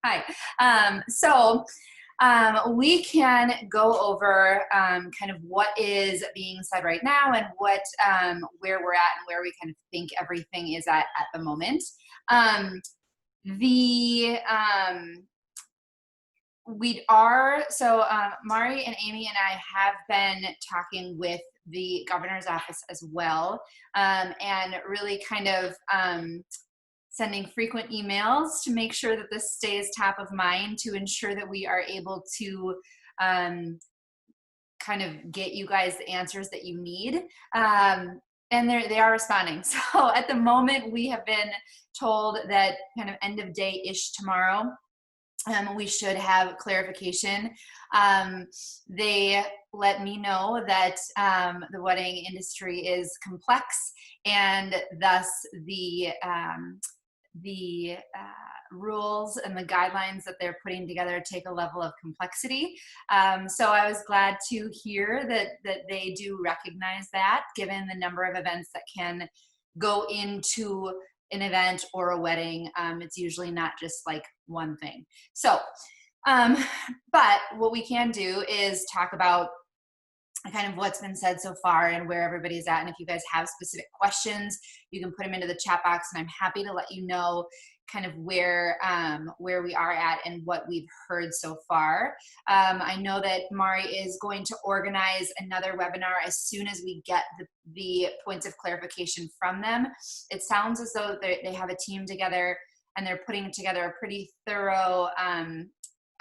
Hi. We can go over kind of what is being said right now and what where we're at and where we kind of think everything is at the moment. The we are so Mari and Amy and I have been talking with the governor's office as well, and really kind of sending frequent emails to make sure that this stays top of mind to ensure that we are able to kind of get you guys the answers that you need. And they are responding. So at the moment, we have been told that kind of end of day-ish tomorrow, we should have clarification. They let me know that the wedding industry is complex, and thus the rules and the guidelines that they're putting together take a level of complexity. So I was glad to hear that they do recognize that, given the number of events that can go into an event or a wedding. It's usually not just like one thing. So, but what we can do is talk about kind of what's been said so far and where everybody's at. And if you guys have specific questions, you can put them into the chat box, and I'm happy to let you know kind of where we are at and what we've heard so far. I know that Mari is going to organize another webinar as soon as we get the points of clarification from them. It sounds as though they have a team together and they're putting together a pretty thorough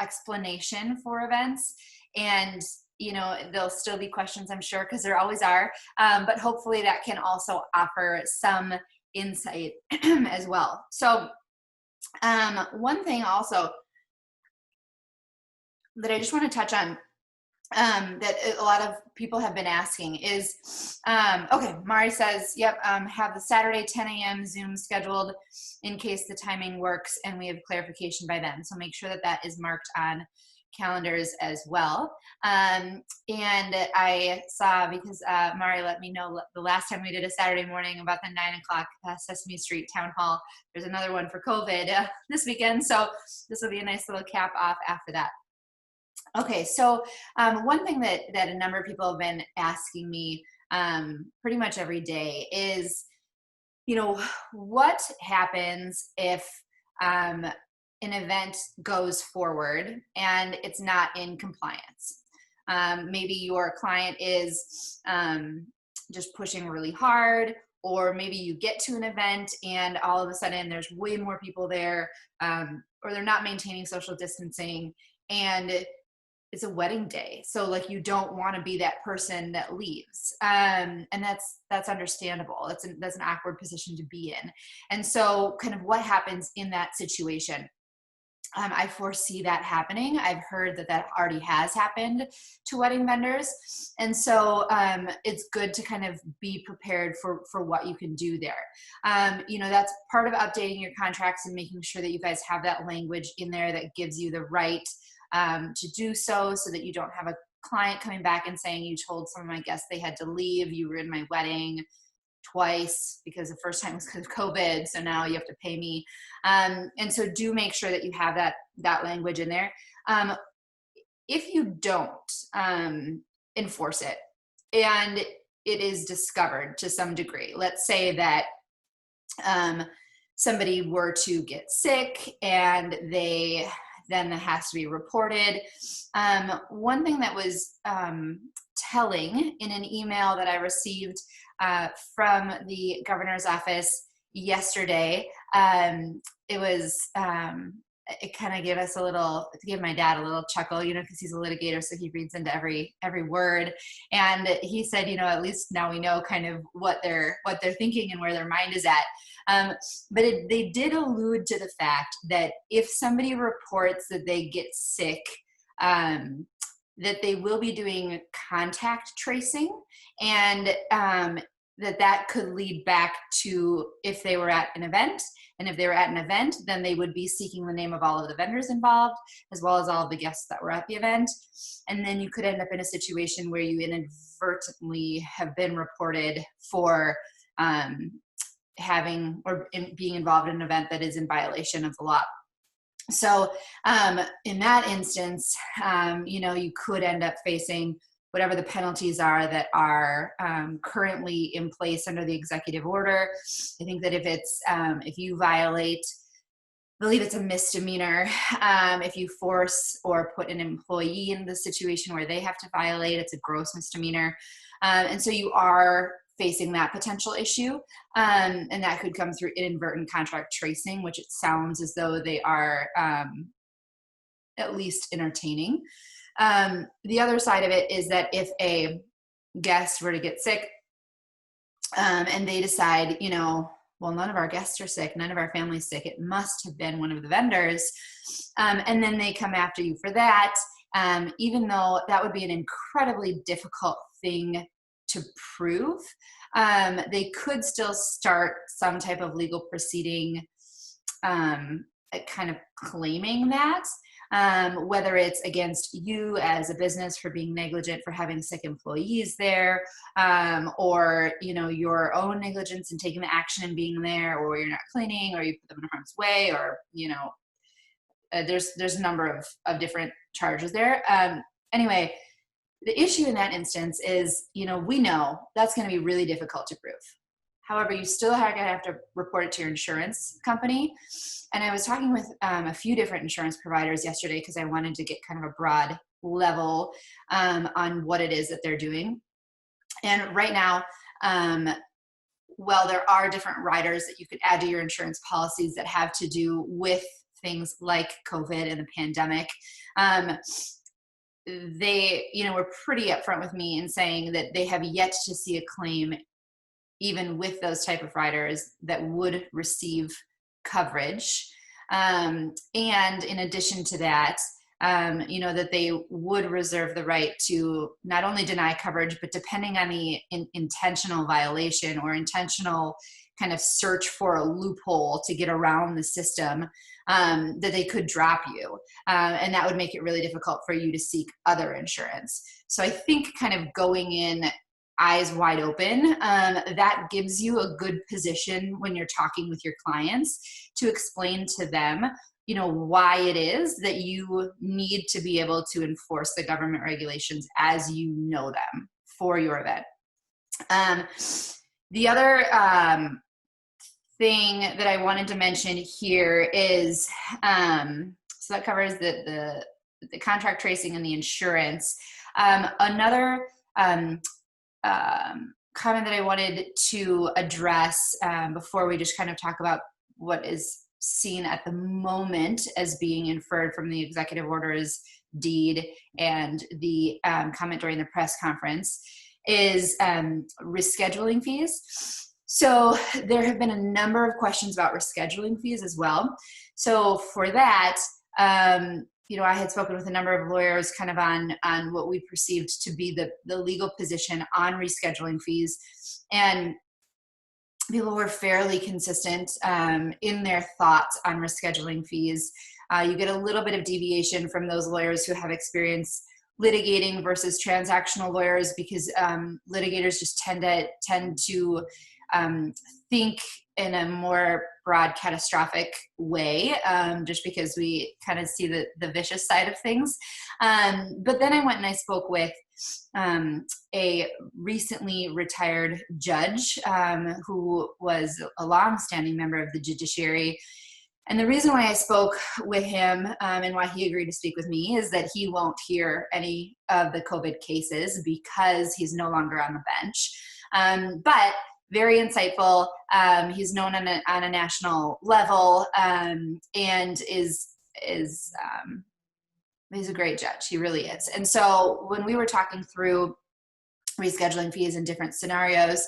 explanation for events. And you know, there'll still be questions, I'm sure, because there always are, but hopefully that can also offer some insight as well. So one thing also that I just want to touch on that a lot of people have been asking is, okay, Mari says, yep, have the Saturday 10 a.m. Zoom scheduled in case the timing works and we have clarification by then. So make sure that that is marked on calendars as well. And I saw, because Mari let me know the last time we did a Saturday morning about the 9 o'clock Sesame Street Town Hall, there's another one for COVID this weekend. So this will be a nice little cap off after that. Okay, so one thing that a number of people have been asking me pretty much every day is, you know, what happens if an event goes forward and it's not in compliance? Maybe your client is just pushing really hard, or maybe you get to an event and all of a sudden there's way more people there, or they're not maintaining social distancing, and it's a wedding day. So like, you don't want to be that person that leaves. And that's understandable. That's an awkward position to be in. And so kind of what happens in that situation? I foresee that happening. I've heard that already has happened to wedding vendors. And so it's good to kind of be prepared for what you can do there. You know, that's part of updating your contracts and making sure that you guys have that language in there that gives you the right to do so that you don't have a client coming back and saying, you told some of my guests they had to leave, you were in my wedding twice, because the first time was because of COVID, so now you have to pay me. And so do make sure that you have that language in there. If you don't enforce it and it is discovered to some degree, let's say that somebody were to get sick and then it has to be reported. One thing that was telling in an email that I received from the governor's office yesterday, it was, it kind of gave my dad a little chuckle, you know, because he's a litigator, so he reads into every word. And he said, you know, at least now we know kind of what they're thinking and where their mind is at. But they did allude to the fact that if somebody reports that they get sick, that they will be doing contact tracing, and that could lead back to if they were at an event. And if they were at an event, then they would be seeking the name of all of the vendors involved, as well as all of the guests that were at the event. And then you could end up in a situation where you inadvertently have been reported for having or being involved in an event that is in violation of the law. So in that instance, you could end up facing whatever the penalties are that are currently in place under the executive order. I think that if you violate, I believe it's a misdemeanor. If you force or put an employee in the situation where they have to violate, it's a gross misdemeanor. And so you are facing that potential issue. And that could come through inadvertent contract tracing, which it sounds as though they are at least entertaining. The other side of it is that if a guest were to get sick and they decide, well, none of our guests are sick, none of our family's sick, it must have been one of the vendors. And then they come after you for that, even though that would be an incredibly difficult thing to prove, they could still start some type of legal proceeding kind of claiming that. Whether it's against you as a business for being negligent for having sick employees there, or your own negligence in taking the action and being there, or you're not cleaning, or you put them in harm's way, or there's a number of different charges there. Anyway, the issue in that instance is we know that's going to be really difficult to prove. However, you still are going to have to report it to your insurance company. And I was talking with a few different insurance providers yesterday because I wanted to get kind of a broad level on what it is that they're doing. And right now, well, there are different riders that you could add to your insurance policies that have to do with things like COVID and the pandemic. They, were pretty upfront with me in saying that they have yet to see a claim, even with those type of riders, that would receive coverage. And in addition to that, that they would reserve the right to not only deny coverage, but depending on the intentional violation or intentional kind of search for a loophole to get around the system, that they could drop you. And that would make it really difficult for you to seek other insurance. So I think kind of going in eyes wide open, that gives you a good position when you're talking with your clients to explain to them, why it is that you need to be able to enforce the government regulations as you know them for your event. The other thing that I wanted to mention here is, so that covers the contract tracing and the insurance. Another comment that I wanted to address before we just kind of talk about what is seen at the moment as being inferred from the executive order's deed and the comment during the press conference is rescheduling fees. So there have been a number of questions about rescheduling fees as well. So for that, I had spoken with a number of lawyers kind of on what we perceived to be the legal position on rescheduling fees. And people were fairly consistent in their thoughts on rescheduling fees. You get a little bit of deviation from those lawyers who have experience litigating versus transactional lawyers, because litigators just tend to think in a more broad catastrophic way, just because we kind of see the vicious side of things. But then I went and I spoke with a recently retired judge who was a longstanding member of the judiciary. And the reason why I spoke with him and why he agreed to speak with me is that he won't hear any of the COVID cases because he's no longer on the bench. But very insightful. He's known on a national level, and he's a great judge. He really is. And so when we were talking through rescheduling fees in different scenarios,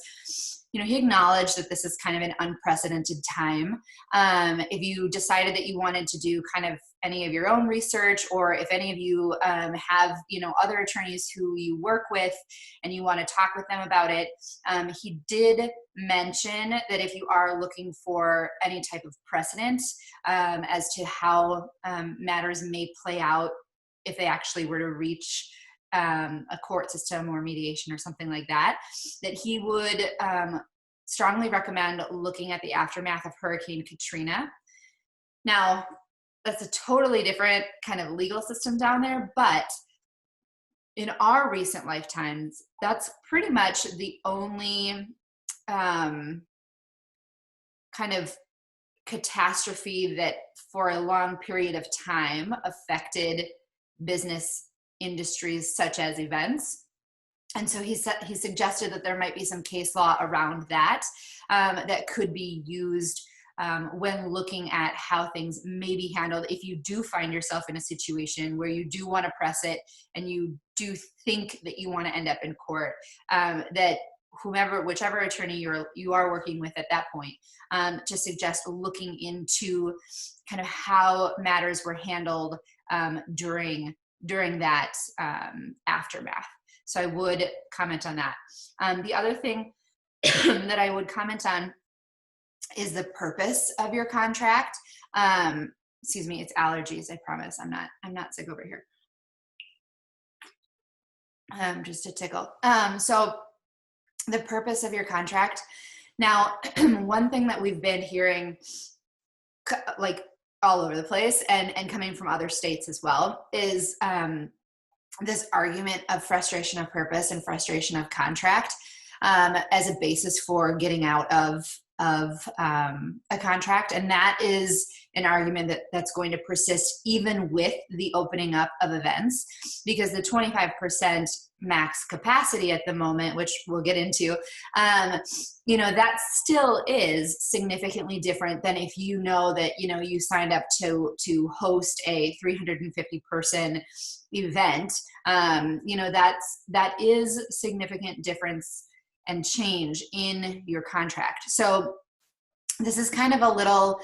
he acknowledged that this is kind of an unprecedented time. If you decided that you wanted to do kind of any of your own research, or if any of you have, other attorneys who you work with and you want to talk with them about it, he did mention that if you are looking for any type of precedent as to how matters may play out if they actually were to reach a court system or mediation or something like that, that he would strongly recommend looking at the aftermath of Hurricane Katrina. Now, that's a totally different kind of legal system down there. But in our recent lifetimes, that's pretty much the only kind of catastrophe that for a long period of time affected business industries such as events. And so he suggested that there might be some case law around that that could be used when looking at how things may be handled if you do find yourself in a situation where you do want to press it and you do think that you want to end up in court, that whichever attorney you are working with at that point, to suggest looking into kind of how matters were handled during that aftermath. So I would comment on that. The other thing that I would comment on is the purpose of your contract. Excuse me, it's allergies. I promise I'm not sick over here. Just a tickle. So the purpose of your contract. Now, one thing that we've been hearing like all over the place and coming from other states as well is this argument of frustration of purpose and frustration of contract as a basis for getting out of a contract. And that is an argument that's going to persist even with the opening up of events, because the 25% max capacity at the moment, which we'll get into, that still is significantly different than if you know that, you signed up to host a 350 person event. That is significant difference and change in your contract. So this is kind of a little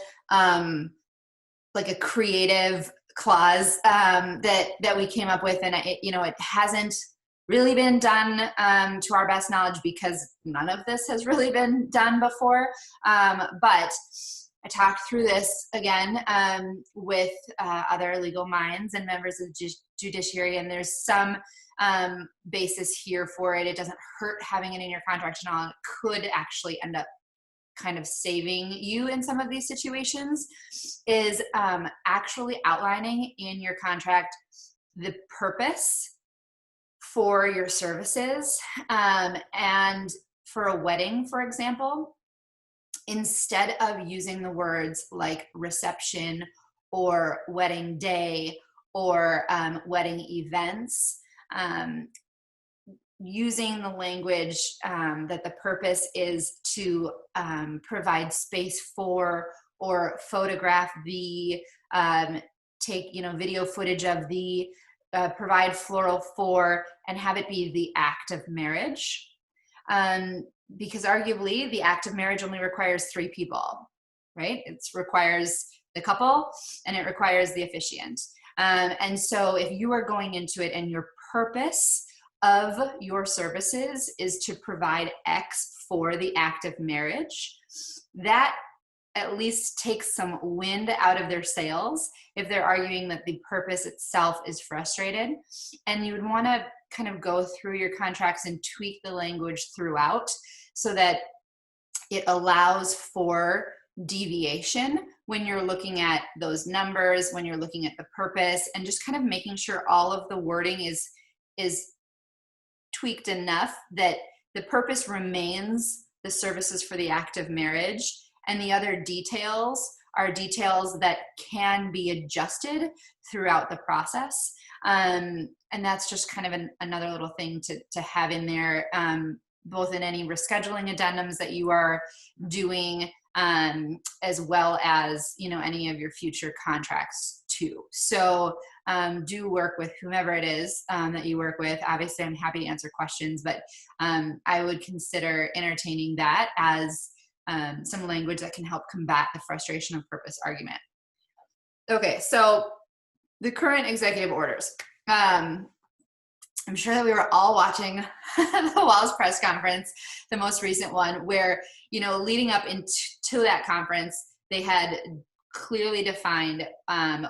like a creative clause that we came up with, and it hasn't really been done to our best knowledge because none of this has really been done before. But I talked through this again with other legal minds and members of the judiciary, and there's some basis here for it. It doesn't hurt having it in your contract and all. It could actually end up kind of saving you in some of these situations, is actually outlining in your contract the purpose for your services. And for a wedding, for example, instead of using the words like reception or wedding day or wedding events, using the language that the purpose is to provide space for or photograph the, take video footage of the, provide floral for, and have it be the act of marriage. Because arguably the act of marriage only requires 3 people, right? It requires the couple and it requires the officiant. And so if you are going into it and your purpose of your services is to provide X for the act of marriage, that at least takes some wind out of their sails if they're arguing that the purpose itself is frustrated. And you would want to kind of go through your contracts and tweak the language throughout so that it allows for deviation when you're looking at those numbers, when you're looking at the purpose, and just kind of making sure all of the wording is tweaked enough that the purpose remains the services for the act of marriage, and the other details are details that can be adjusted throughout the process. And that's just kind of another little thing to have in there, both in any rescheduling addendums that you are doing, as well as, any of your future contracts too. So do work with whomever it is that you work with. Obviously, I'm happy to answer questions, but I would consider entertaining that as some language that can help combat the frustration of purpose argument. Okay, so the current executive orders. I'm sure that we were all watching the Walls press conference, the most recent one, where, leading up to that conference, they had clearly defined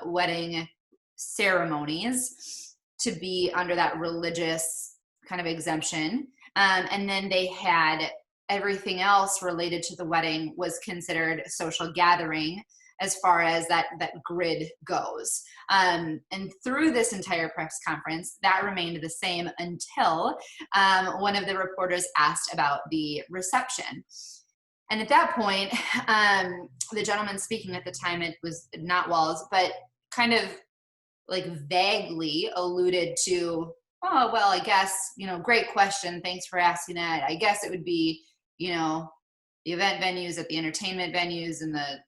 wedding ceremonies to be under that religious kind of exemption. And then they had everything else related to the wedding was considered social gathering as far as that grid goes. And through this entire press conference, that remained the same until one of the reporters asked about the reception. And at that point, the gentleman speaking at the time, it was not Walls, but kind of like vaguely alluded to, oh, well, I guess, great question. Thanks for asking that. I guess it would be, the event venues at the entertainment venues and the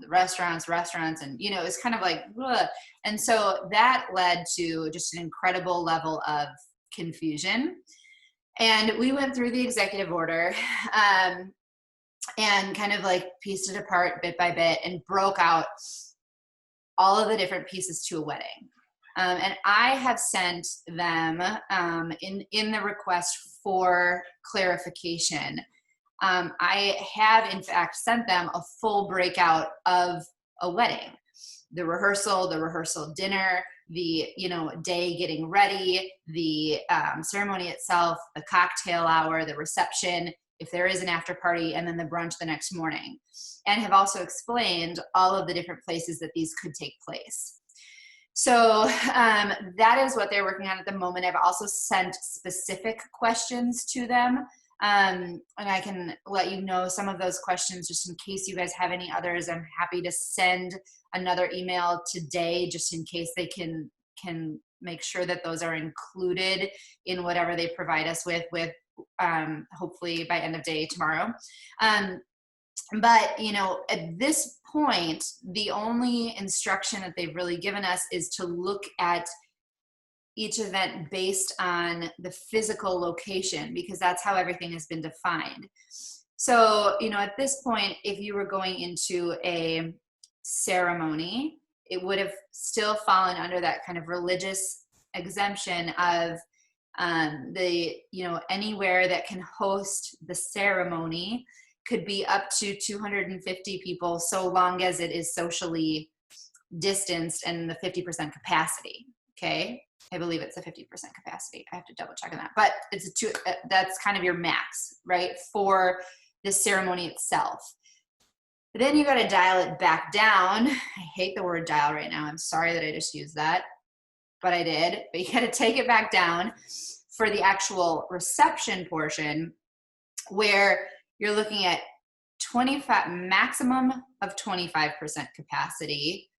restaurants, and, it's kind of like, ugh. And so that led to just an incredible level of confusion. And we went through the executive order and kind of like pieced it apart bit by bit and broke out all of the different pieces to a wedding. And I have sent them in the request for clarification. I have in fact sent them a full breakout of a wedding, the rehearsal dinner, the day getting ready, the ceremony itself, the cocktail hour, the reception, if there is an after party, and then the brunch the next morning, and have also explained all of the different places that these could take place. So that is what they're working on at the moment. I've also sent specific questions to them, and I can let you know some of those questions just in case you guys have any others. I'm happy to send another email today just in case they can make sure that those are included in whatever they provide us with hopefully by end of day tomorrow. But at this point, the only instruction that they've really given us is to look at each event based on the physical location, because that's how everything has been defined. So, at this point, if you were going into a ceremony, it would have still fallen under that kind of religious exemption of anywhere that can host the ceremony could be up to 250 people, so long as it is socially distanced and the 50% capacity. Okay, I believe it's a 50% capacity. I have to double check on that, but that's kind of your max, right, for the ceremony itself. But then you got to dial it back down. I hate the word dial right now. I'm sorry that I just used that, but I did. But you got to take it back down for the actual reception portion, where you're looking at maximum of 25% capacity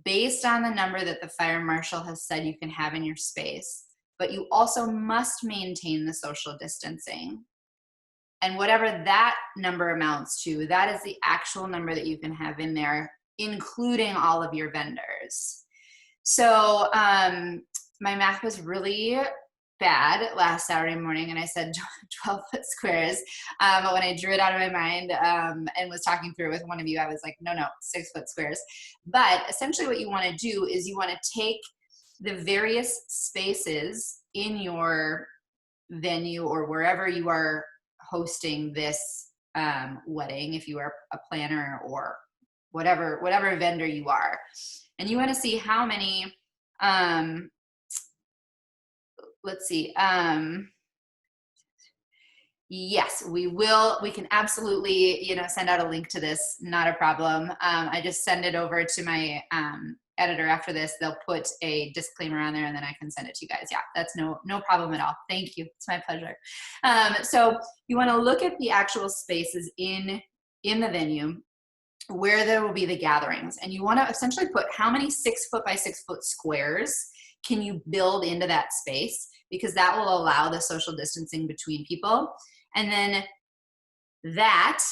based on the number that the fire marshal has said you can have in your space. But you also must maintain the social distancing. And whatever that number amounts to, that is the actual number that you can have in there, including all of your vendors. So my math was really bad last Saturday morning, and I said 12-foot squares. But when I drew it out of my mind and was talking through it with one of you, I was like, no, 6-foot squares. But essentially what you want to do is you want to take the various spaces in your venue or wherever you are hosting this wedding, if you are a planner or whatever vendor you are, and you want to see how many yes, we can absolutely send out a link to this, not a problem. I just send it over to my editor after this. They'll put a disclaimer on there and then I can send it to you guys. Yeah, that's no problem at all. Thank you. It's my pleasure. So you want to look at the actual spaces in the venue where there will be the gatherings, and you want to essentially put how many 6-foot by 6-foot squares can you build into that space, because that will allow the social distancing between people. And then that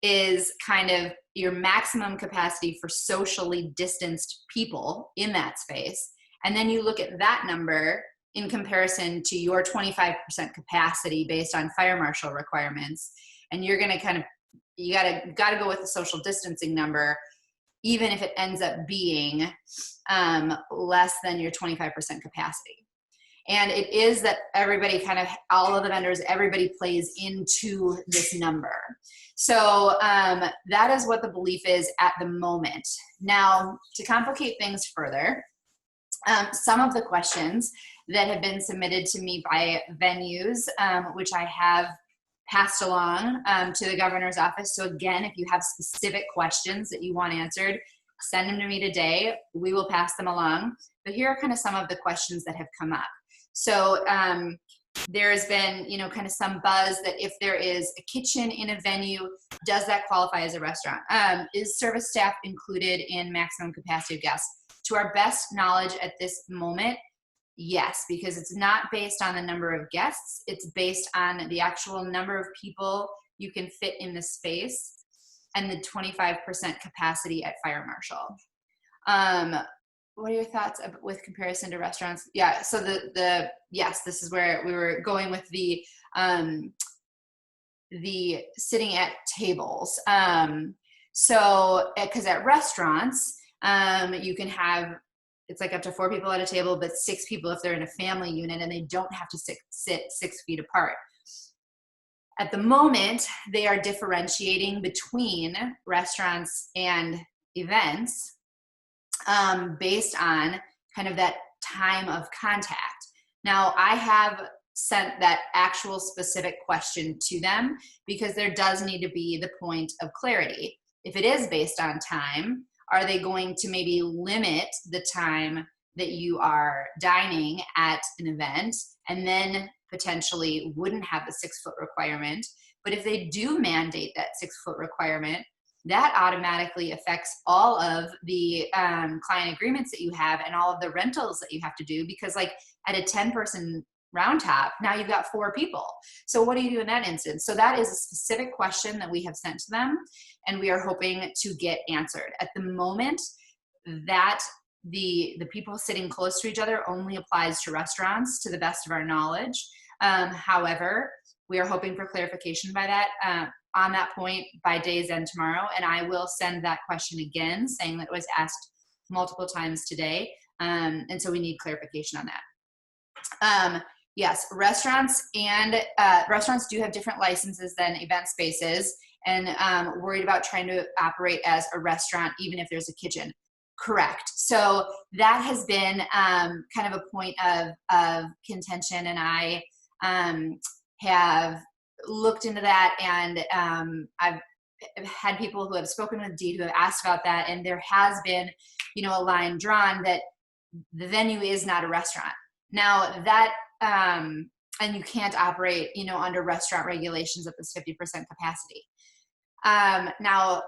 is kind of your maximum capacity for socially distanced people in that space. And then you look at that number in comparison to your 25% capacity based on fire marshal requirements. And you're going to you got to go with the social distancing number, even if it ends up being less than your 25% capacity. And it is that everybody all of the vendors, everybody plays into this number. So that is what the belief is at the moment. Now, to complicate things further, some of the questions that have been submitted to me by venues, which I have passed along to the governor's office. So again, if you have specific questions that you want answered, send them to me today. We will pass them along. But here are kind of some of the questions that have come up. So there has been, you know, kind of some buzz that if there is a kitchen in a venue, does that qualify as a restaurant? Is service staff included in maximum capacity of guests? To our best knowledge at this moment, yes, because it's not based on the number of guests. It's based on the actual number of people you can fit in the space and the 25% capacity at fire marshal. What are your thoughts with comparison to restaurants? Yeah, so yes, this is where we were going with the sitting at tables. So, because at restaurants, you can have, it's like up to 4 people at a table, but 6 people if they're in a family unit, and they don't have to sit 6 feet apart. At the moment, they are differentiating between restaurants and events based on kind of that time of contact. Now, I have sent that actual specific question to them because there does need to be the point of clarity. If it is based on time, are they going to maybe limit the time that you are dining at an event and then potentially wouldn't have the 6-foot requirement? But if they do mandate that 6-foot requirement, that automatically affects all of the client agreements that you have and all of the rentals that you have to do, because like at a 10-person round top, now you've got 4 people. So what do you do in that instance? So that is a specific question that we have sent to them, and we are hoping to get answered. At the moment, that the people sitting close to each other only applies to restaurants, to the best of our knowledge. However, we are hoping for clarification by that on that point by day's end tomorrow, and I will send that question again, saying that it was asked multiple times today, and so we need clarification on that. Yes, restaurants do have different licenses than event spaces, and worried about trying to operate as a restaurant even if there's a kitchen. Correct. So that has been kind of a point of contention, and I have looked into that, and I've had people who have spoken with Dee who have asked about that, and there has been, you know, a line drawn that the venue is not a restaurant. Now that, and you can't operate, you know, under restaurant regulations at this 50% capacity. Now,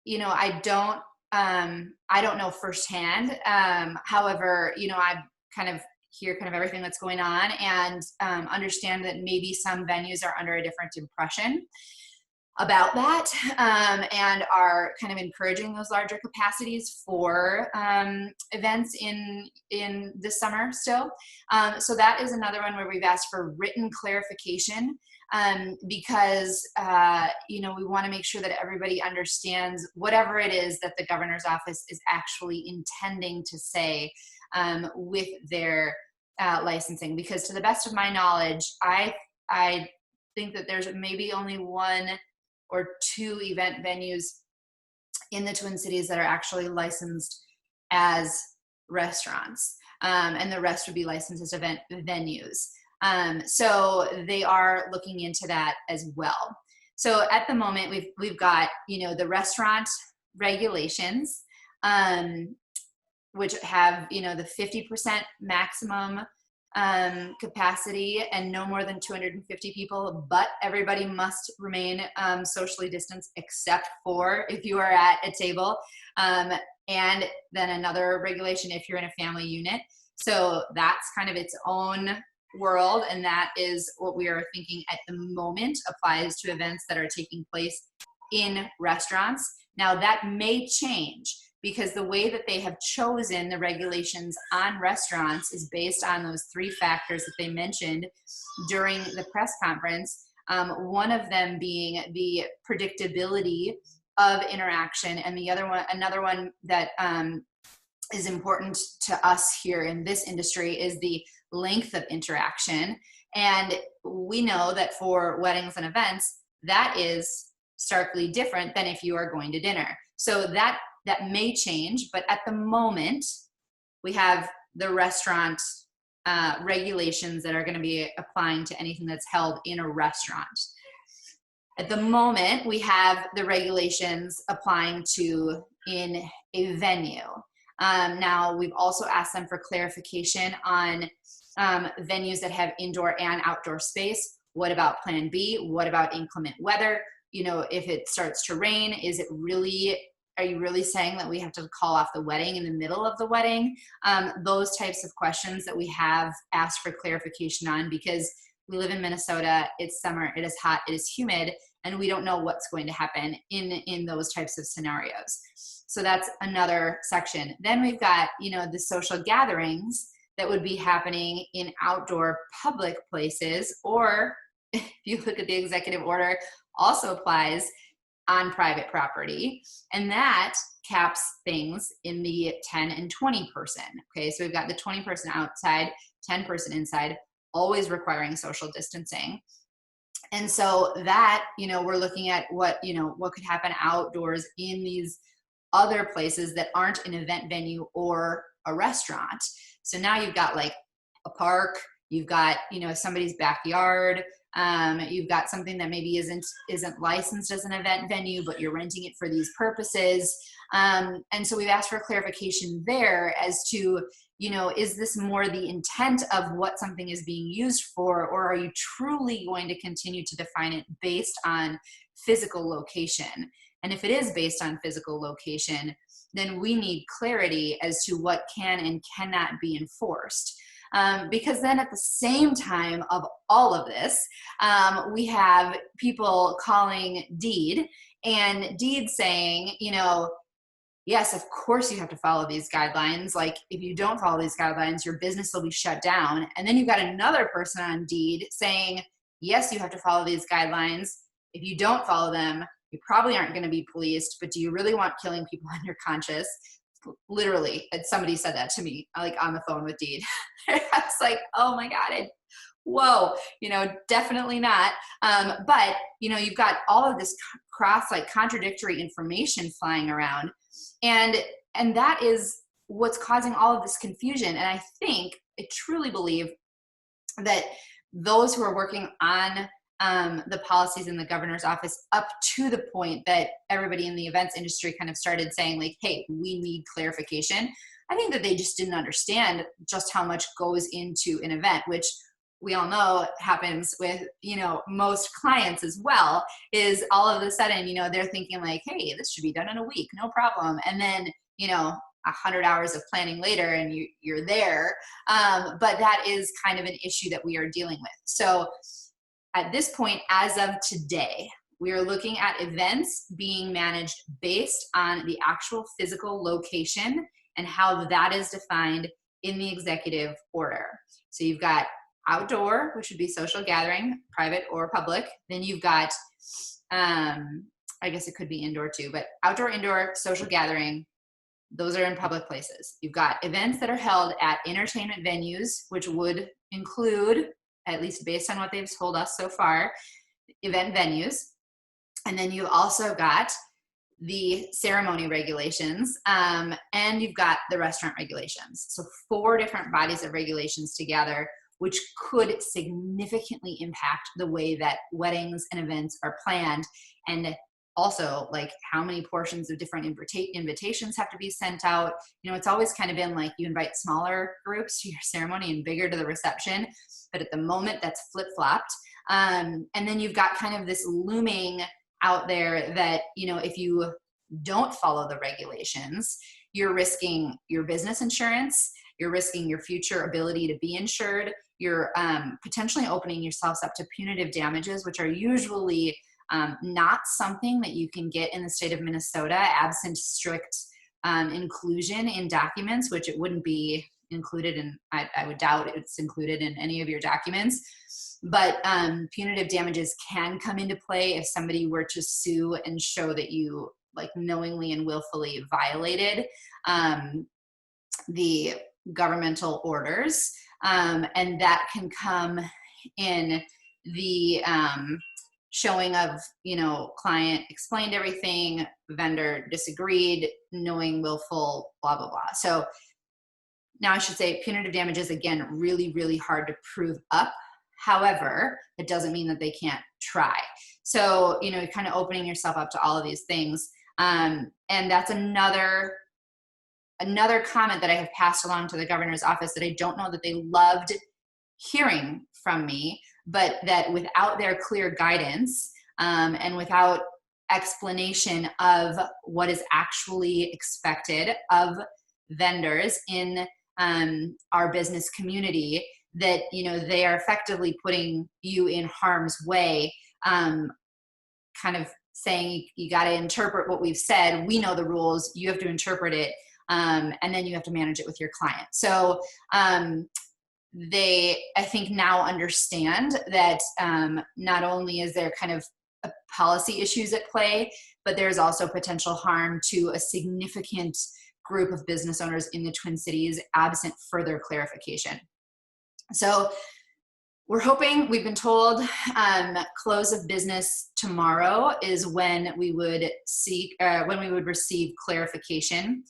you know, I don't know firsthand. However, you know, I kind of hear kind of everything that's going on, and understand that maybe some venues are under a different impression about that, and are kind of encouraging those larger capacities for events in this summer still. So that is another one where we've asked for written clarification, because you know, we want to make sure that everybody understands whatever it is that the governor's office is actually intending to say with their licensing. Because to the best of my knowledge, I think that there's maybe only 1 or 2 event venues in the Twin Cities that are actually licensed as restaurants, and the rest would be licensed as event venues. So they are looking into that as well. So at the moment, we've got, you know, the restaurant regulations, which have, you know, the 50% maximum capacity and no more than 250 people, but everybody must remain socially distanced except for if you are at a table. And then another regulation if you're in a family unit. So that's kind of its own world, and that is what we are thinking at the moment applies to events that are taking place in restaurants. Now that may change, because the way that they have chosen the regulations on restaurants is based on those 3 factors that they mentioned during the press conference. One of them being the predictability of interaction, and another one that is important to us here in this industry is the length of interaction. And we know that for weddings and events, that is starkly different than if you are going to dinner. So that may change, but at the moment, we have the restaurant regulations that are going to be applying to anything that's held in a restaurant. At the moment, we have the regulations applying to in a venue. Now, we've also asked them for clarification on venues that have indoor and outdoor space. What about plan B? What about inclement weather? You know, if it starts to rain, are you really saying that we have to call off the wedding in the middle of the wedding? Those types of questions that we have asked for clarification on, because we live in Minnesota, it's summer, it is hot, it is humid, and we don't know what's going to happen in those types of scenarios. So that's another section. Then we've got, you know, the social gatherings that would be happening in outdoor public places, or if you look at the executive order, also applies on private property. And that caps things in the 10 and 20 person. Okay, so we've got the 20 person outside, 10 person inside, always requiring social distancing. And so that, you know, we're looking at what could happen outdoors in these other places that aren't an event venue or a restaurant. So now you've got like a park, you've got, you know, somebody's backyard, you've got something that maybe isn't licensed as an event venue, but you're renting it for these purposes. And so we've asked for clarification there as to, you know, is this more the intent of what something is being used for, or are you truly going to continue to define it based on physical location? And if it is based on physical location, then we need clarity as to what can and cannot be enforced. Because then at the same time of all of this, we have people calling DEED, and DEED saying, you know, yes, of course you have to follow these guidelines. Like, if you don't follow these guidelines, your business will be shut down. And then you've got another person on DEED saying, yes, you have to follow these guidelines. If you don't follow them, you probably aren't going to be policed, but do you really want killing people on your conscience? Literally, somebody said that to me, like on the phone with DEED. I was like, oh my God, whoa, you know, definitely not. But, you know, you've got all of this contradictory information flying around. And that is what's causing all of this confusion. And I truly believe that those who are working on the policies in the governor's office, up to the point that everybody in the events industry kind of started saying like, hey, we need clarification. I think that they just didn't understand just how much goes into an event, which we all know happens with, you know, most clients as well, is all of a sudden, you know, they're thinking like, hey, this should be done in a week, no problem. And then, you know, 100 hours of planning later and you're there. But that is kind of an issue that we are dealing with. So at this point, as of today, we are looking at events being managed based on the actual physical location and how that is defined in the executive order. So you've got outdoor, which would be social gathering, private or public. Then you've got, I guess it could be indoor too, but outdoor, indoor, social gathering, those are in public places. You've got events that are held at entertainment venues, which would include, at least based on what they've told us so far, event venues. And then you've also got the ceremony regulations, and you've got the restaurant regulations. So 4 different bodies of regulations together, which could significantly impact the way that weddings and events are planned. And also, like, how many portions of different invitations have to be sent out. You know, it's always kind of been like you invite smaller groups to your ceremony and bigger to the reception. But at the moment, that's flip-flopped. And then you've got kind of this looming out there that, you know, if you don't follow the regulations, you're risking your business insurance, you're risking your future ability to be insured, you're potentially opening yourselves up to punitive damages, which are usually not something that you can get in the state of Minnesota absent strict inclusion in documents, which it wouldn't be included in. I would doubt it's included in any of your documents. But punitive damages can come into play if somebody were to sue and show that you like knowingly and willfully violated the governmental orders. And that can come in the showing of, you know, client explained everything, vendor disagreed, knowing, willful, blah, blah, blah. So now I should say punitive damages, again, really, really hard to prove up. However, it doesn't mean that they can't try. So, you know, you're kind of opening yourself up to all of these things. And that's another comment that I have passed along to the governor's office that I don't know that they loved hearing from me, but that without their clear guidance, and without explanation of what is actually expected of vendors in our business community, that, you know, they are effectively putting you in harm's way, kind of saying you got to interpret what we've said. We know the rules, you have to interpret it, and then you have to manage it with your client. So they, I think, now understand that not only is there kind of policy issues at play, but there's also potential harm to a significant group of business owners in the Twin Cities absent further clarification. So we're hoping, we've been told, close of business tomorrow is when we would receive clarification.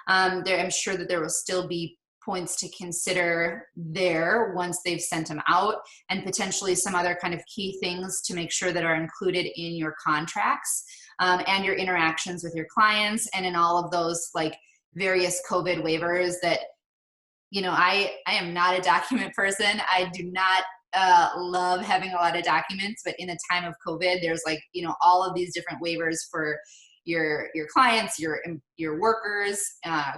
I'm sure that there will still be points to consider there once they've sent them out, and potentially some other kind of key things to make sure that are included in your contracts, and your interactions with your clients, and in all of those like various COVID waivers that, you know, I am not a document person. I do not love having a lot of documents, but in a time of COVID, there's like, you know, all of these different waivers for your clients, your workers,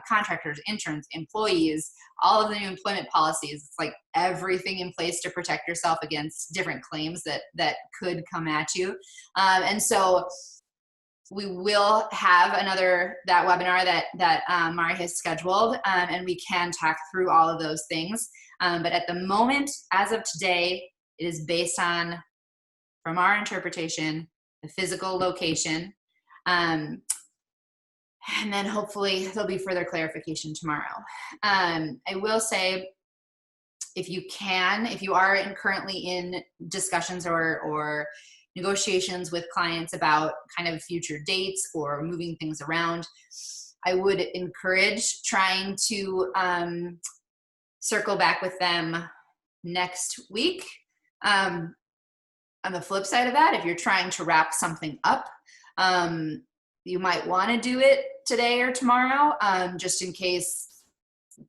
contractors, interns, employees, all of the new employment policies. It's like everything in place to protect yourself against different claims that could come at you. And so we will have that webinar that Mari has scheduled, and we can talk through all of those things. But at the moment, as of today, it is based on, from our interpretation, the physical location. And then hopefully there'll be further clarification tomorrow. I will say, if you are currently in discussions or negotiations with clients about kind of future dates or moving things around, I would encourage trying to circle back with them next week. On the flip side of that, if you're trying to wrap something up, you might want to do it today or tomorrow, just in case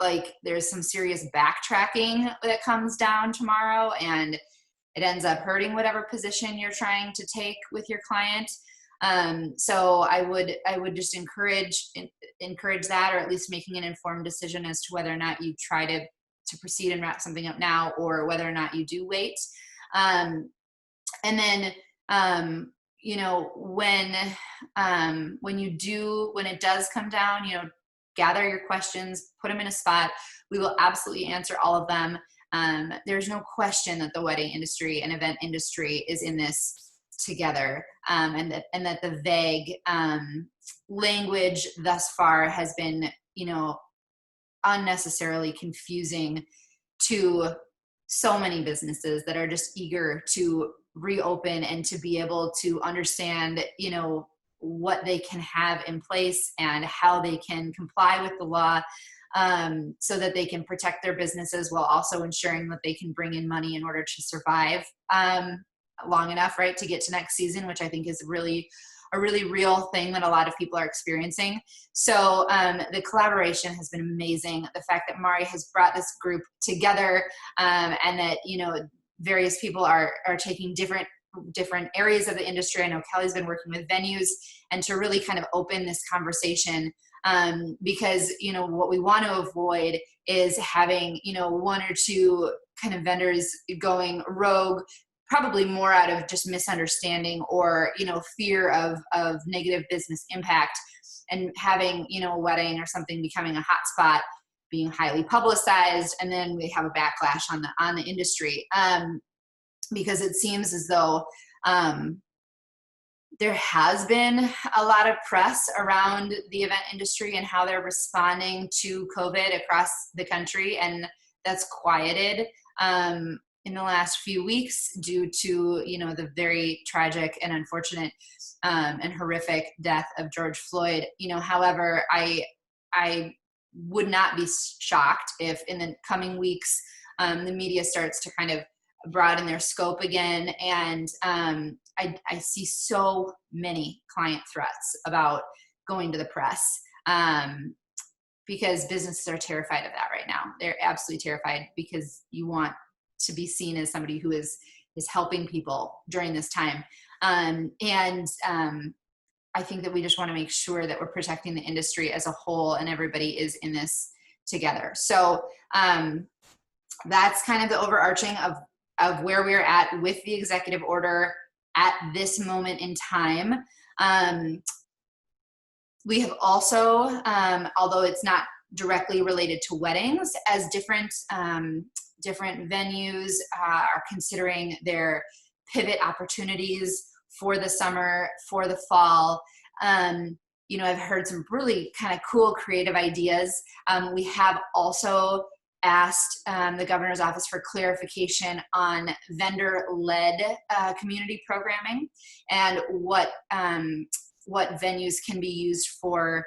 like there's some serious backtracking that comes down tomorrow and it ends up hurting whatever position you're trying to take with your client. So I would just encourage that, or at least making an informed decision as to whether or not you try to proceed and wrap something up now, or whether or not you do wait. And then, you know, when it does come down, you know, gather your questions, put them in a spot. We will absolutely answer all of them. There's no question that the wedding industry and event industry is in this together, and that the vague language thus far has been, you know, unnecessarily confusing to so many businesses that are just eager to reopen and to be able to understand, you know, what they can have in place and how they can comply with the law, so that they can protect their businesses while also ensuring that they can bring in money in order to survive long enough, right, to get to next season, which I think is a really real thing that a lot of people are experiencing. So the collaboration has been amazing. The fact that Mari has brought this group together, and that, you know, various people are taking different areas of the industry. I know Kelly's been working with venues, and to really kind of open this conversation, because, you know, what we want to avoid is having, you know, one or two kind of vendors going rogue, probably more out of just misunderstanding or, you know, fear of negative business impact, and having, you know, a wedding or something becoming a hot spot, being highly publicized, and then we have a backlash on the industry, because it seems as though there has been a lot of press around the event industry and how they're responding to COVID across the country, and that's quieted in the last few weeks due to, you know, the very tragic and unfortunate and horrific death of George Floyd. You know, however, I would not be shocked if in the coming weeks the media starts to kind of broaden their scope again, and I see so many client threats about going to the press, because businesses are terrified of that right now. They're absolutely terrified because you want to be seen as somebody who is helping people during this time. I think that we just want to make sure that we're protecting the industry as a whole and everybody is in this together. So that's kind of the overarching of where we're at with the executive order at this moment in time. We have also, although it's not directly related to weddings, as different venues are considering their pivot opportunities for the summer, for the fall. You know, I've heard some really kind of cool creative ideas. We have also asked the governor's office for clarification on vendor-led community programming and what venues can be used for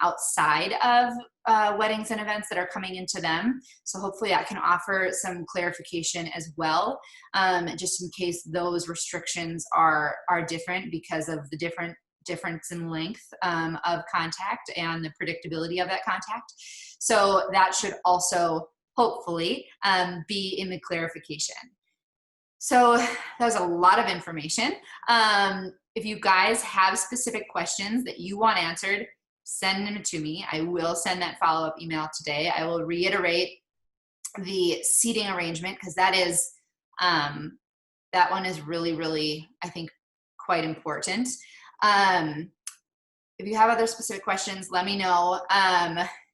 outside of weddings and events that are coming into them. So hopefully I can offer some clarification as well, just in case those restrictions are different because of the difference in length of contact and the predictability of that contact. So that should also hopefully be in the clarification. So that was a lot of information. If you guys have specific questions that you want answered, send them to me. I will send that follow-up email today. I will reiterate the seating arrangement because that is, that one is really, really, I think, quite important. If you have other specific questions, let me know.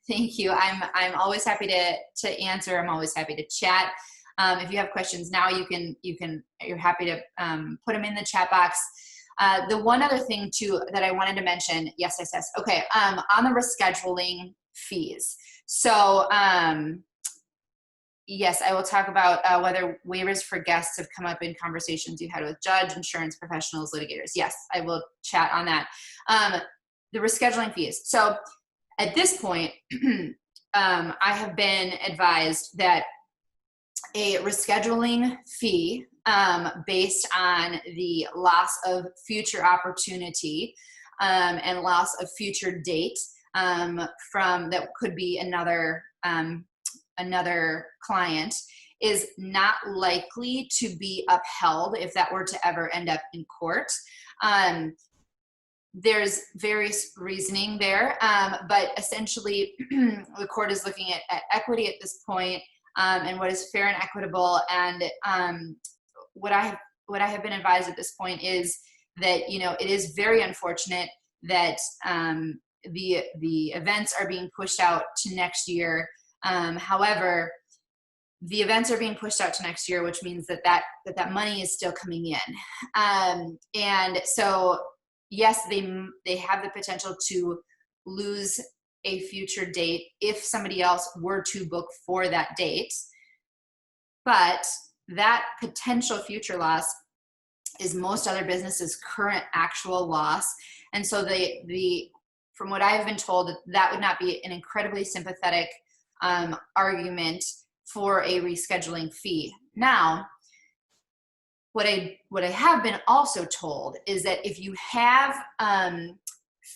Thank you. I'm always happy to answer. I'm always happy to chat. If you have questions now, you're happy to put them in the chat box. The one other thing too that I wanted to mention, yes. Okay, on the rescheduling fees. So yes, I will talk about whether waivers for guests have come up in conversations you had with judge, insurance professionals, litigators. Yes, I will chat on that. The rescheduling fees. So at this point, I have been advised that a rescheduling fee based on the loss of future opportunity and loss of future date from that could be another client is not likely to be upheld if that were to ever end up in court. There's various reasoning there, but essentially the court is looking at equity at this point and what is fair and equitable. And what I have been advised at this point is that, you know, it is very unfortunate that the events are being pushed out to next year. However, the events are being pushed out to next year, which means that money is still coming in. And so, yes, they have the potential to lose a future date if somebody else were to book for that date. But that potential future loss is most other businesses' current actual loss. And so from what I've been told, that would not be an incredibly sympathetic argument for a rescheduling fee. Now, what I have been also told is that if you have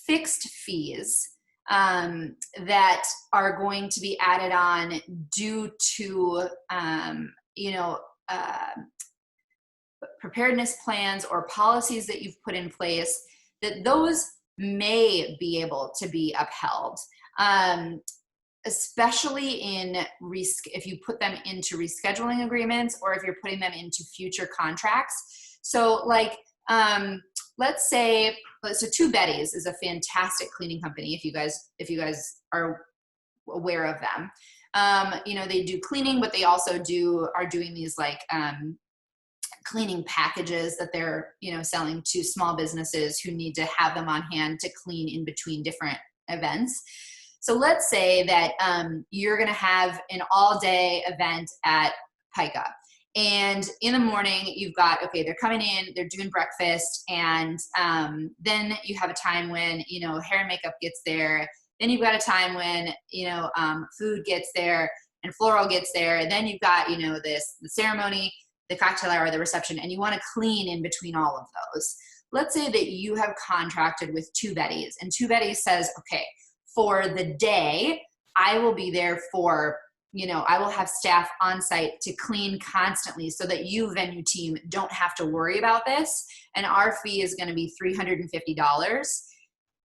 fixed fees that are going to be added on due to preparedness plans or policies that you've put in place, that those may be able to be upheld, especially if you put them into rescheduling agreements or if you're putting them into future contracts. So like, let's say, so Two Betties is a fantastic cleaning company. If you guys are aware of them, they do cleaning, but they also are doing these like cleaning packages that they're selling to small businesses who need to have them on hand to clean in between different events. So let's say that you're going to have an all-day event at Pica. And in the morning, you've got, okay, they're coming in, they're doing breakfast, and then you have a time when, hair and makeup gets there. Then you've got a time when, food gets there and floral gets there. And then you've got, the ceremony, the cocktail hour, the reception, and you want to clean in between all of those. let's say that you have contracted with Two Betties, and Two Betties says, okay, for the day, I will be there for, I will have staff on site to clean constantly so that you, venue team, don't have to worry about this. And our fee is going to be $350.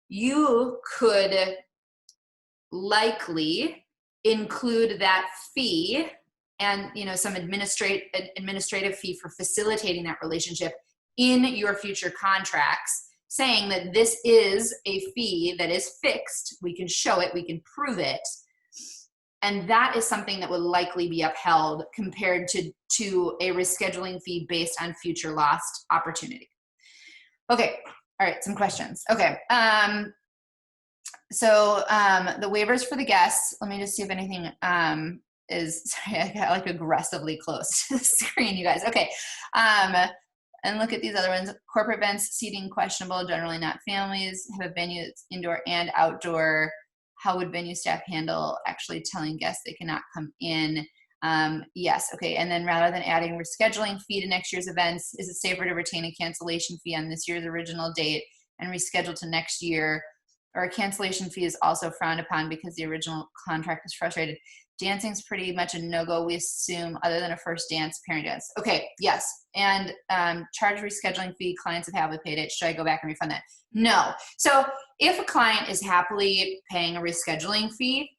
You could likely include that fee and some administrative fee for facilitating that relationship in your future contracts, saying that this is a fee that is fixed. We can show it, we can prove it, and that is something that would likely be upheld compared to a rescheduling fee based on future lost opportunity. Okay, all right, some questions. Okay, so the waivers for the guests, let me just see if anything sorry, I got like aggressively close to the screen, you guys. Okay, and look at these other ones. Corporate events, seating questionable, generally not families, have a venue that's indoor and outdoor. How would venue staff handle actually telling guests they cannot come in? Yes, okay, and then rather than adding rescheduling fee to next year's events, is it safer to retain a cancellation fee on this year's original date and reschedule to next year? Or a cancellation fee is also frowned upon because the original contract is frustrated. Dancing's pretty much a no-go, we assume, other than a first dance, pairing dance. Okay, yes, and charge rescheduling fee, clients have happily paid it. Should I go back and refund that? No. So if a client is happily paying a rescheduling fee,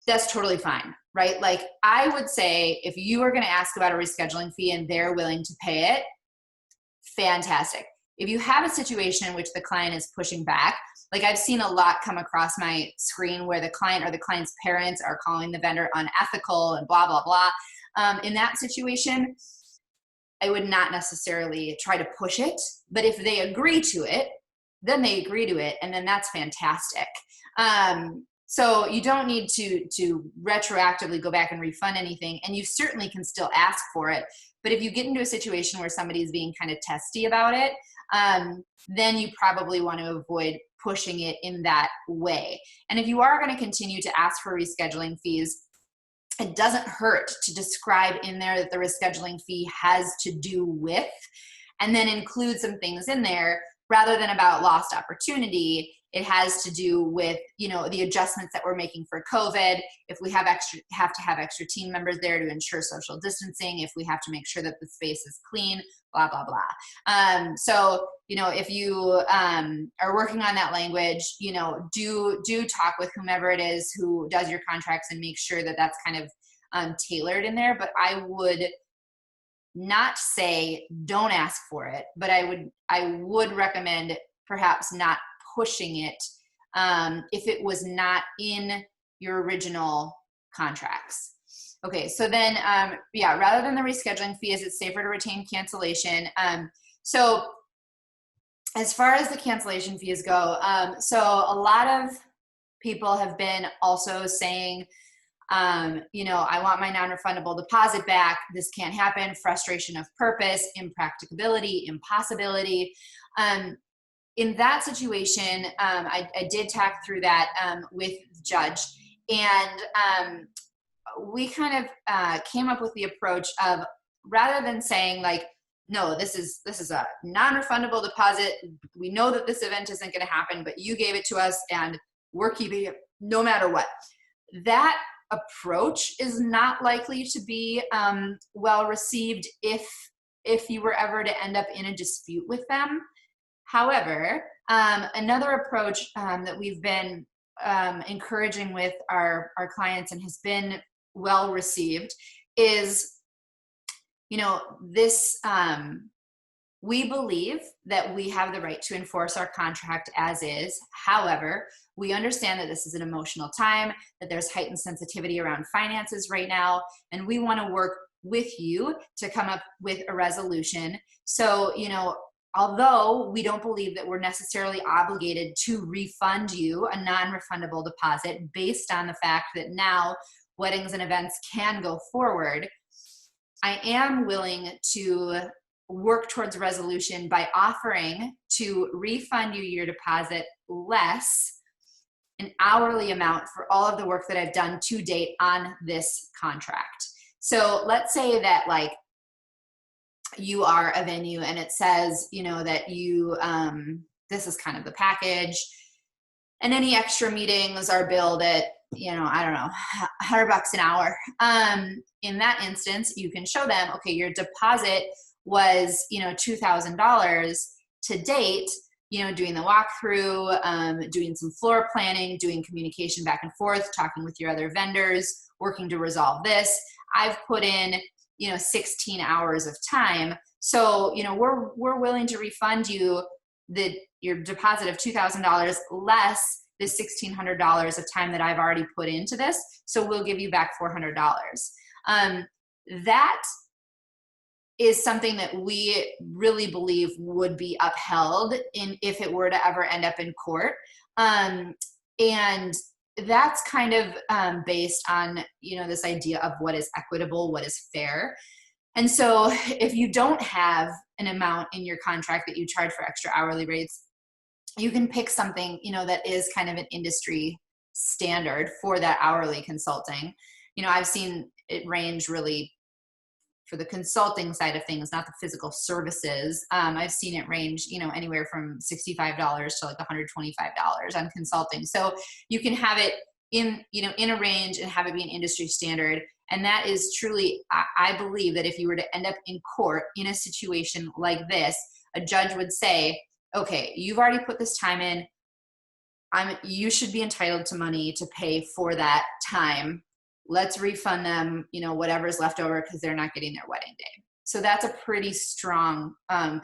that's totally fine, right? Like I would say if you are gonna ask about a rescheduling fee and they're willing to pay it, fantastic. If you have a situation in which the client is pushing back, like I've seen a lot come across my screen where the client or the client's parents are calling the vendor unethical and blah, blah, blah. In that situation, I would not necessarily try to push it, but if they agree to it, then they agree to it, and then that's fantastic. So you don't need to retroactively go back and refund anything, and you certainly can still ask for it. But if you get into a situation where somebody's being kind of testy about it, then you probably want to avoid pushing it in that way. And if you are going to continue to ask for rescheduling fees, it doesn't hurt to describe in there that the rescheduling fee has to do with, and then include some things in there rather than about lost opportunity. It has to do with, the adjustments that we're making for COVID. If we have to have extra team members there to ensure social distancing, if we have to make sure that the space is clean, blah, blah, blah. So, if you are working on that language, do talk with whomever it is who does your contracts and make sure that that's kind of tailored in there. But I would not say don't ask for it, but I would recommend perhaps not pushing it if it was not in your original contracts. Okay, so then, rather than the rescheduling fee, is it safer to retain cancellation? So as far as the cancellation fees go, so a lot of people have been also saying, I want my non-refundable deposit back. This can't happen. Frustration of purpose, impracticability, impossibility. In that situation, I did talk through that with the judge, and we kind of came up with the approach of, rather than saying like, no, this is a non-refundable deposit. We know that this event isn't going to happen, but you gave it to us, and we're keeping it no matter what. That approach is not likely to be well received if you were ever to end up in a dispute with them. However, another approach that we've been encouraging with our clients and has been well received is, this, we believe that we have the right to enforce our contract as is. However, we understand that this is an emotional time, that there's heightened sensitivity around finances right now, and we want to work with you to come up with a resolution. So, although we don't believe that we're necessarily obligated to refund you a non-refundable deposit based on the fact that now weddings and events can go forward, I am willing to work towards a resolution by offering to refund you your deposit less an hourly amount for all of the work that I've done to date on this contract. So let's say that you are a venue and it says, you know, that you, this is kind of the package, and any extra meetings are billed at, you know, I don't know, $100 an hour. In that instance, you can show them, okay, your deposit was, you know, $2,000 to date, you know, doing the walkthrough, doing some floor planning, doing communication back and forth, talking with your other vendors, working to resolve this. I've put in, you know, 16 hours of time. So, you know, we're willing to refund you your deposit of $2,000 less the $1,600 of time that I've already put into this. So we'll give you back $400. That is something that we really believe would be upheld if it were to ever end up in court. And that's kind of based on, you know, this idea of what is equitable, what is fair. And so if you don't have an amount in your contract that you charge for extra hourly rates, you can pick something, you know, that is kind of an industry standard for that hourly consulting. You know, I've seen it range really for the consulting side of things, not the physical services. I've seen it range, you know, anywhere from $65 to like $125 on consulting. So you can have it in, you know, in a range and have it be an industry standard. And that is truly, I believe that if you were to end up in court in a situation like this, a judge would say, okay, you've already put this time in. You should be entitled to money to pay for that time. Let's refund them, you know, whatever's left over because they're not getting their wedding day. So that's a pretty strong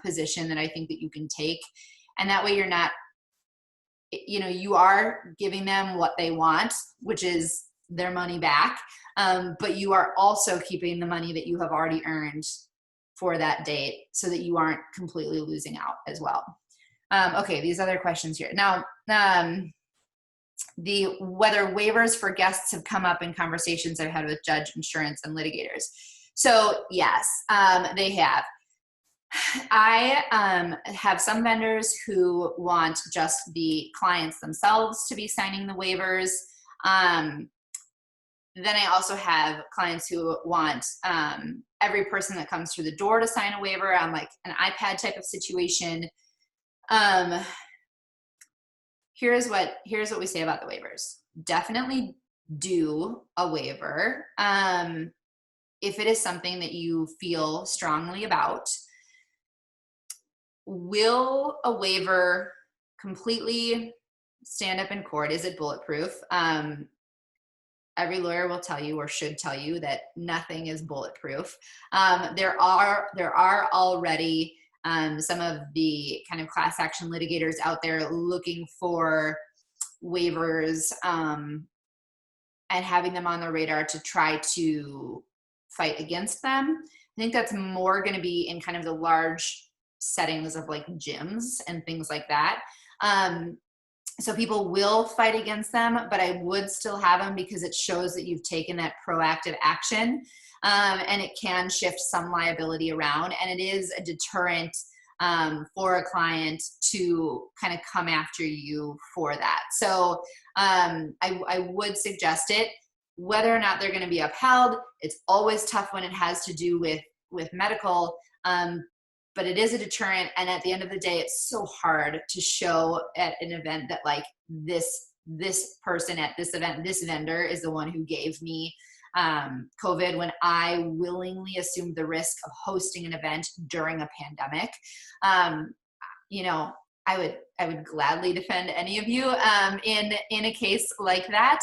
position that I think that you can take. And that way you're not, you know, you are giving them what they want, which is their money back. But you are also keeping the money that you have already earned for that date so that you aren't completely losing out as well. Okay, these other questions here. Now, whether waivers for guests have come up in conversations I've had with judge, insurance, and litigators. So yes, they have. I have some vendors who want just the clients themselves to be signing the waivers. Then I also have clients who want every person that comes through the door to sign a waiver on like an iPad type of situation. Here's what we say about the waivers. Definitely do a waiver if it is something that you feel strongly about. Will a waiver completely stand up in court? Is it bulletproof? Every lawyer will tell you, or should tell you, that nothing is bulletproof. There are already some of the kind of class action litigators out there looking for waivers and having them on their radar to try to fight against them. I think that's more going to be in kind of the large settings of like gyms and things like that. So people will fight against them, but I would still have them because it shows that you've taken that proactive action. And it can shift some liability around, and it is a deterrent for a client to kind of come after you for that. So I would suggest it. Whether or not they're going to be upheld, it's always tough when it has to do with medical, but it is a deterrent. And at the end of the day, it's so hard to show at an event that like this person at this event, this vendor is the one who gave me COVID, when I willingly assumed the risk of hosting an event during a pandemic. You know, I would gladly defend any of you in a case like that.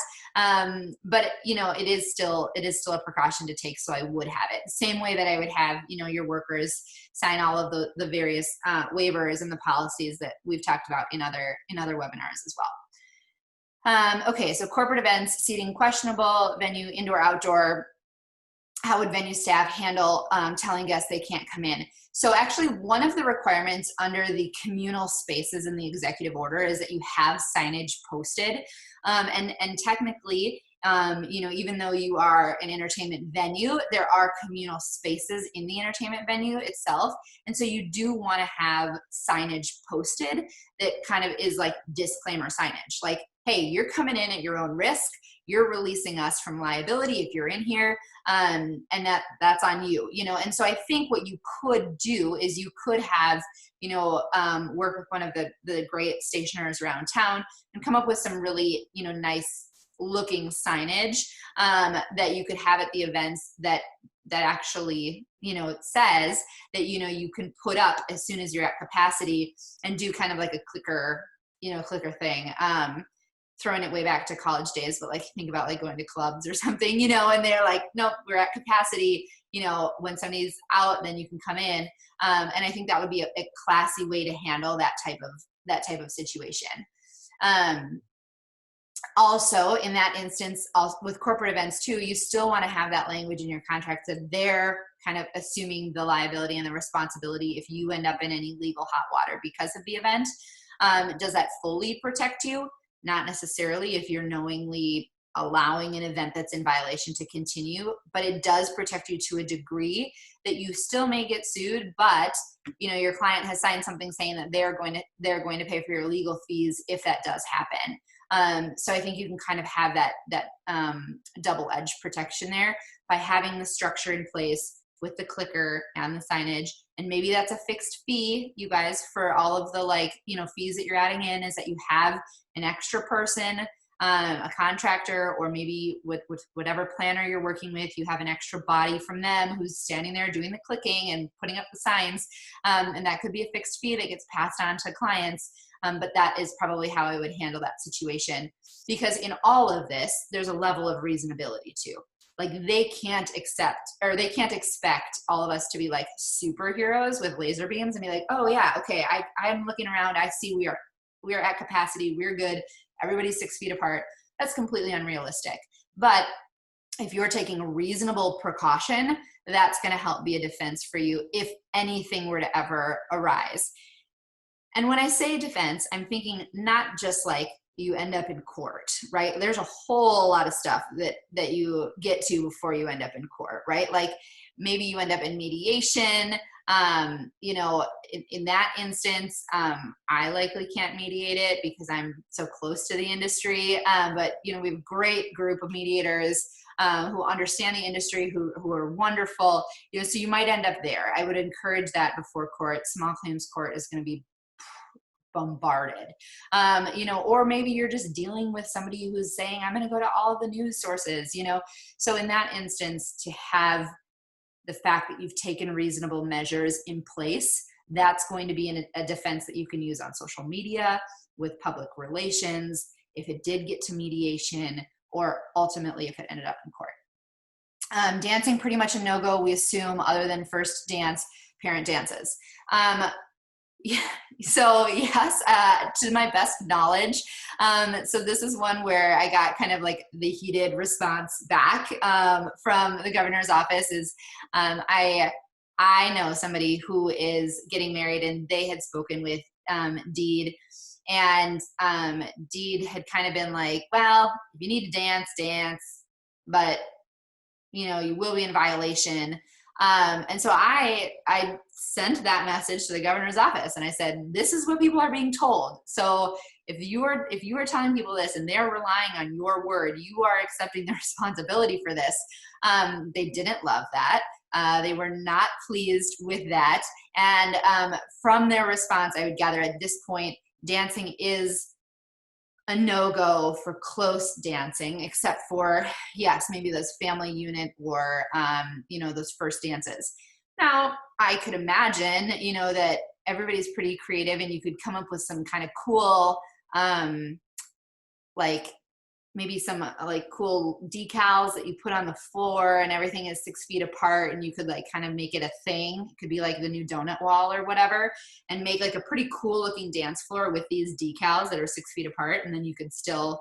But you know, it is still a precaution to take. So I would have it same way that I would have, you know, your workers sign all of the various waivers and the policies that we've talked about in other webinars as well. Okay, so corporate events, seating questionable, venue, indoor, outdoor. How would venue staff handle telling guests they can't come in? So actually, one of the requirements under the communal spaces in the executive order is that you have signage posted. And technically, you know, even though you are an entertainment venue, there are communal spaces in the entertainment venue itself. And so you do want to have signage posted that kind of is like disclaimer signage. Like, hey, you're coming in at your own risk. You're releasing us from liability if you're in here, and that's on you, you know. And so I think what you could do is you could have, you know, work with one of the great stationers around town and come up with some really, you know, nice looking signage that you could have at the events that actually, you know, it says that, you know, you can put up as soon as you're at capacity, and do kind of like a clicker, you know, clicker thing. Throwing it way back to college days, but like think about like going to clubs or something, you know, and they're like, nope, we're at capacity. You know, when somebody's out, then you can come in. And I think that would be a classy way to handle that type of situation. Also, in that instance, also with corporate events too, you still want to have that language in your contract that they're kind of assuming the liability and the responsibility if you end up in any legal hot water because of the event. Does that fully protect you? Not necessarily if you're knowingly allowing an event that's in violation to continue, but it does protect you to a degree that you still may get sued, but you know, your client has signed something saying that they're going to pay for your legal fees if that does happen. So I think you can kind of have that double-edged protection there by having the structure in place with the clicker and the signage. And maybe that's a fixed fee, you guys, for all of the, like, you know, fees that you're adding in, is that you have an extra person, a contractor, or maybe with whatever planner you're working with, you have an extra body from them who's standing there doing the clicking and putting up the signs. And that could be a fixed fee that gets passed on to clients. But that is probably how I would handle that situation, because in all of this, there's a level of reasonability too. Like they can't expect all of us to be like superheroes with laser beams and be like, oh yeah, okay, I'm looking around, I see we are at capacity, we're good, everybody's 6 feet apart. That's completely unrealistic. But if you're taking a reasonable precaution, that's going to help be a defense for you if anything were to ever arise. And when I say defense, I'm thinking not just like you end up in court, right? There's a whole lot of stuff that you get to before you end up in court, right? Like maybe you end up in mediation. You know, in that instance, I likely can't mediate it because I'm so close to the industry. But you know, we have a great group of mediators who understand the industry, who are wonderful. You know, so you might end up there. I would encourage that before court. Small claims court is going to be bombarded, you know, or maybe you're just dealing with somebody who's saying, I'm going to go to all the news sources, you know. So in that instance, to have the fact that you've taken reasonable measures in place, that's going to be a defense that you can use on social media, with public relations, if it did get to mediation, or ultimately if it ended up in court. Dancing, pretty much a no-go, we assume, other than first dance, parent dances. Yeah, so yes, to my best knowledge. So this is one where I got kind of like the heated response back from the governor's office is I know somebody who is getting married, and they had spoken with Deed, and Deed had kind of been like, well, if you need to dance, dance, but you know, you will be in violation. And so I sent that message to the governor's office, and I said, this is what people are being told. So if you are telling people this and they're relying on your word, you are accepting the responsibility for this. They didn't love that. They were not pleased with that. And from their response, I would gather at this point, dancing is a no-go for close dancing, except for, yes, maybe those family unit or, you know, those first dances. Now, I could imagine, you know, that everybody's pretty creative and you could come up with some kind of cool, like maybe some like cool decals that you put on the floor and everything is 6 feet apart, and you could like kind of make it a thing. It could be like the new donut wall or whatever, and make like a pretty cool looking dance floor with these decals that are 6 feet apart, and then you could still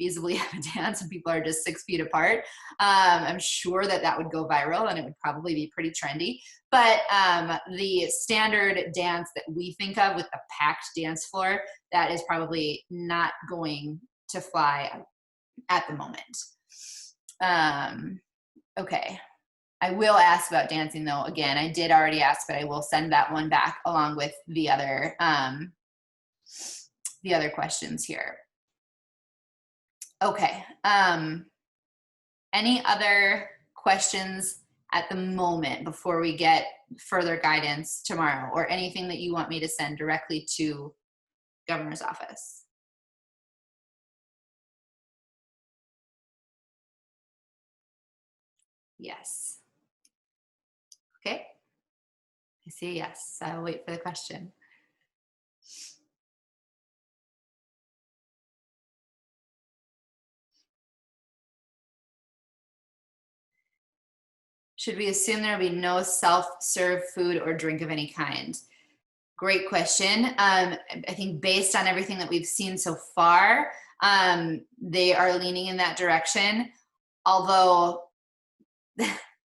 feasibly have a dance and people are just 6 feet apart. I'm sure that would go viral and it would probably be pretty trendy. But the standard dance that we think of with a packed dance floor, that is probably not going to fly at the moment. Okay. I will ask about dancing though. Again, I did already ask, but I will send that one back along with the other questions here. Okay. Any other questions at the moment before we get further guidance tomorrow, or anything that you want me to send directly to governor's office? Yes. Okay. I see a yes. I'll wait for the question. Should we assume there will be no self-serve food or drink of any kind? Great question. I think based on everything that we've seen so far, they are leaning in that direction. Although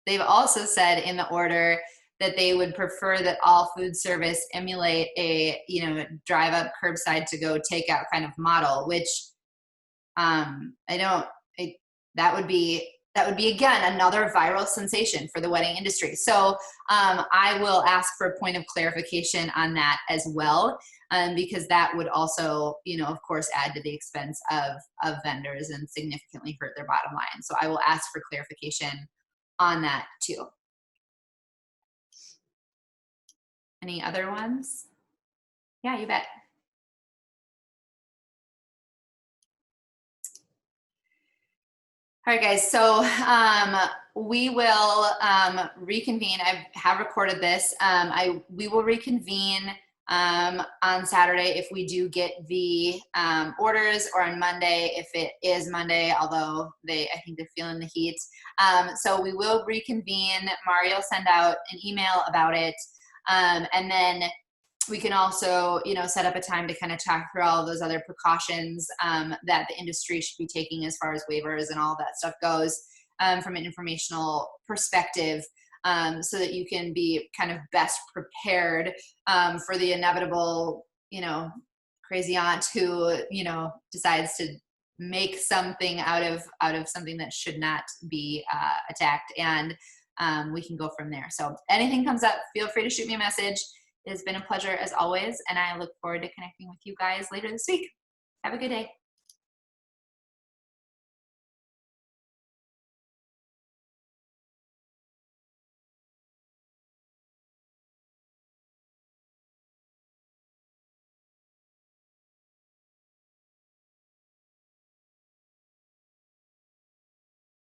they've also said in the order that they would prefer that all food service emulate a, drive up curbside to go takeout kind of model, which I don't, that would be again another viral sensation for the wedding industry. So I will ask for a point of clarification on that as well, because that would also, of course, add to the expense of vendors and significantly hurt their bottom line. So I will ask for clarification on that too. Any other ones? Yeah, you bet. All right, guys, so we will reconvene. I have recorded this. We will reconvene on Saturday if we do get the orders, or on Monday if it is Monday, although I think they're feeling the heat. So we will reconvene. Mario will send out an email about it. And then we can also, set up a time to kind of talk through all of those other precautions that the industry should be taking as far as waivers and all that stuff goes, from an informational perspective, so that you can be kind of best prepared for the inevitable, crazy aunt who, decides to make something out of something that should not be attacked. And we can go from there. So anything comes up, feel free to shoot me a message. It has been a pleasure as always, and I look forward to connecting with you guys later this week. Have a good day.